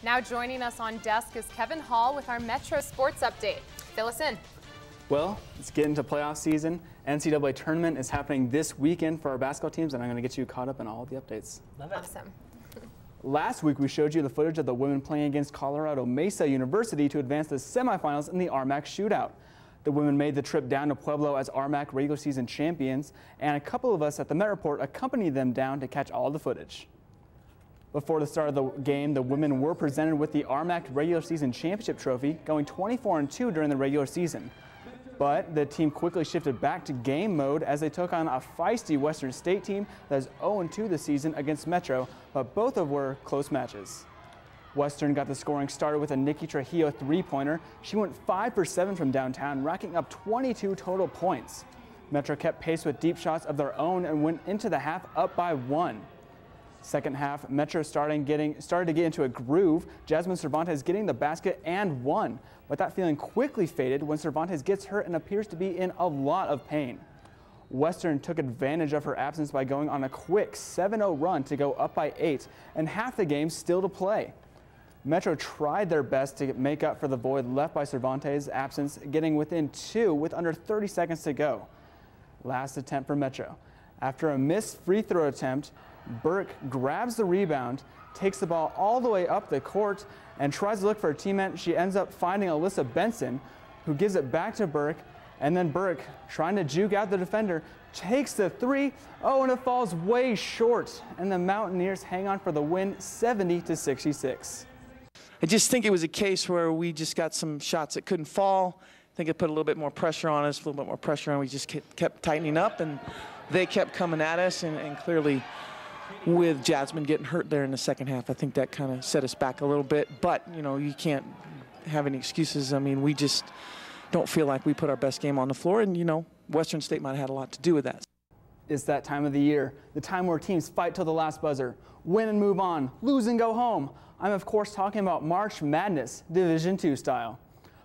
Now joining us on desk is Kevin Hall with our Metro Sports Update. Fill us in. Well, let's get into playoff season. NCAA tournament is happening this weekend for our basketball teams, and I'm going to get you caught up on all the updates. Love it. Awesome. Last week, we showed you the footage of the women playing against Colorado Mesa University to advance to the semifinals in the RMAC shootout. The women made the trip down to Pueblo as RMAC regular season champions, and a couple of us at the Met Report accompanied them down to catch all the footage. Before the start of the game, the women were presented with the RMAC regular season championship trophy, going 24-2 during the regular season. But the team quickly shifted back to game mode as they took on a feisty Western State team that is 0-2 this season against Metro, but both of were close matches. Western got the scoring started with a Nikki Trujillo three-pointer. She went 5 for 7 from downtown, racking up 22 total points. Metro kept pace with deep shots of their own and went into the half up by 1. Second half, Metro started to get into a groove. Jasmine Cervantes getting the basket and one, but that feeling quickly faded when Cervantes gets hurt and appears to be in a lot of pain. Western took advantage of her absence by going on a quick 7-0 run to go up by 8 and half the game still to play. Metro tried their best to make up for the void left by Cervantes' absence, getting within 2 with under 30 seconds to go. Last attempt for Metro. After a missed free throw attempt, Burke grabs the rebound, takes the ball all the way up the court, and tries to look for a teammate. She ends up finding Alyssa Benson, who gives it back to Burke, and then Burke, trying to juke out the defender, takes the three. Oh, and it falls way short, and the Mountaineers hang on for the win, 70-66. I just think it was a case where we just got some shots that couldn't fall. I think it put a little bit more pressure on us, a little bit more pressure on. We just kept tightening up, and they kept coming at us, and clearly with Jasmine getting hurt there in the second half, I think that kind of set us back a little bit. But, you know, you can't have any excuses. I mean, we just don't feel like we put our best game on the floor, and, you know, Western State might have had a lot to do with that. It's that time of the year, the time where teams fight till the last buzzer, win and move on, lose and go home. I'm, of course, talking about March Madness, Division II style.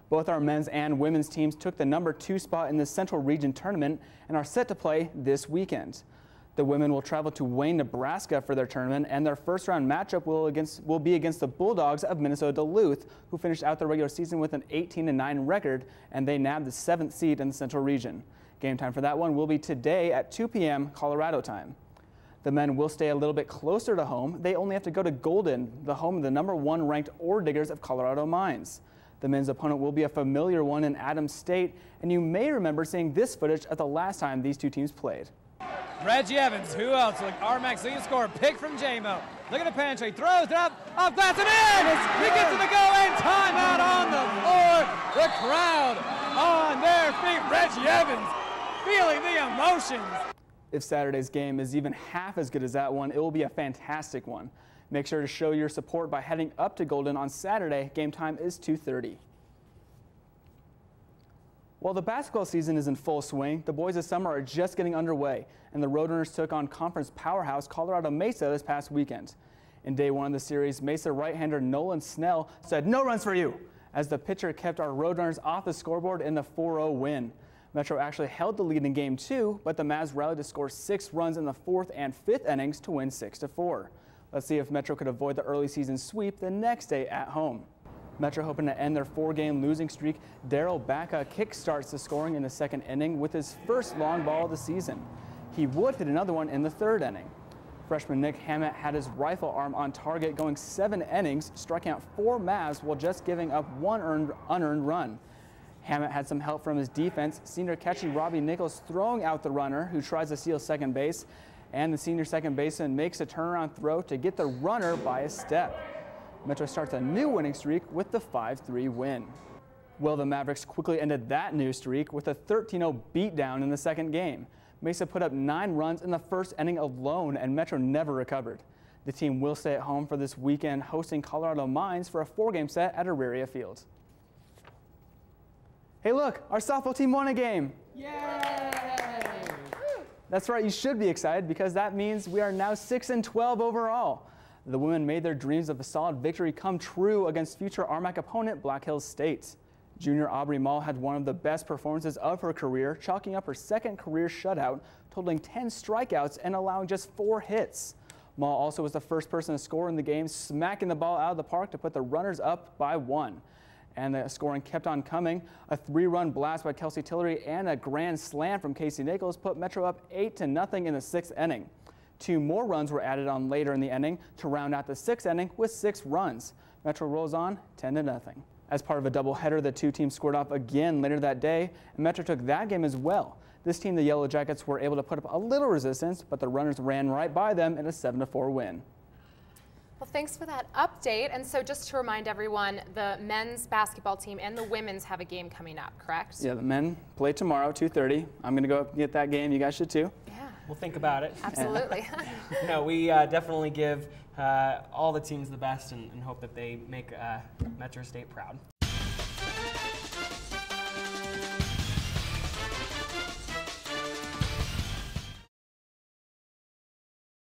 Both our men's and women's teams took the number 2 spot in the Central Region Tournament and are set to play this weekend. The women will travel to Wayne, Nebraska for their tournament, and their first-round matchup will be against the Bulldogs of Minnesota Duluth, who finished out the regular season with an 18-9 record, and they nabbed the 7th seed in the Central Region. Game time for that one will be today at 2 p.m. Colorado time. The men will stay a little bit closer to home. They only have to go to Golden, the home of the number 1 ranked Ore Diggers of Colorado Mines. The men's opponent will be a familiar one in Adams State, and you may remember seeing this footage of the last time these two teams played. Reggie Evans, who else? Look, RMAC's leading scorer, pick from J-Mo. Look at the penetrate, throws it up, off glass and in! He gets it to go in, timeout on the floor. The crowd on their feet. Reggie Evans feeling the emotions. If Saturday's game is even half as good as that one, it will be a fantastic one. Make sure to show your support by heading up to Golden on Saturday. Game time is 2:30. While the basketball season is in full swing, the boys this summer are just getting underway, and the Roadrunners took on conference powerhouse Colorado Mesa this past weekend. In day 1 of the series, Mesa right-hander Nolan Snell said, "No runs for you," as the pitcher kept our Roadrunners off the scoreboard in the 4-0 win. Metro actually held the lead in game 2, but the Mavs rallied to score 6 runs in the 4th and 5th innings to win 6-4. Let's see if Metro could avoid the early season sweep the next day at home. Metro hoping to end their 4-game losing streak. Daryl Bacca kickstarts the scoring in the 2nd inning with his first long ball of the season. He would hit another one in the 3rd inning. Freshman Nick Hammett had his rifle arm on target, going 7 innings, striking out 4 Mavs while just giving up 1 unearned run. Hammett had some help from his defense, senior catcher Robbie Nichols throwing out the runner, who tries to steal second base, and the senior second baseman makes a turnaround throw to get the runner by a step. Metro starts a new winning streak with the 5-3 win. Well, the Mavericks quickly ended that new streak with a 13-0 beatdown in the 2nd game. Mesa put up 9 runs in the 1st inning alone, and Metro never recovered. The team will stay at home for this weekend, hosting Colorado Mines for a 4-game set at Auraria Field. Hey look, our softball team won a game. Yay! That's right, you should be excited because that means we are now 6-12 overall. The women made their dreams of a solid victory come true against future RMAC opponent Black Hills State. Junior Aubrey Mall had one of the best performances of her career, chalking up her 2nd career shutout, totaling 10 strikeouts and allowing just 4 hits. Mall also was the first person to score in the game, smacking the ball out of the park to put the runners up by 1. And the scoring kept on coming. A 3-run blast by Kelsey Tillery and a grand slam from Casey Nichols put Metro up 8-0 in the 6th inning. 2 more runs were added on later in the inning to round out the 6th inning with 6 runs. Metro rolls on 10-0. As part of a doubleheader, the 2 teams scored off again later that day, and Metro took that game as well. This team, the Yellow Jackets, were able to put up a little resistance, but the runners ran right by them in a 7-4 win. Well, thanks for that update. And so just to remind everyone, the men's basketball team and the women's have a game coming up, correct? Yeah, the men play tomorrow, 2:30. I'm going to go up and get that game. You guys should too. Yeah. We'll think about it. Absolutely. No, we definitely give all the teams the best and hope that they make Metro State proud.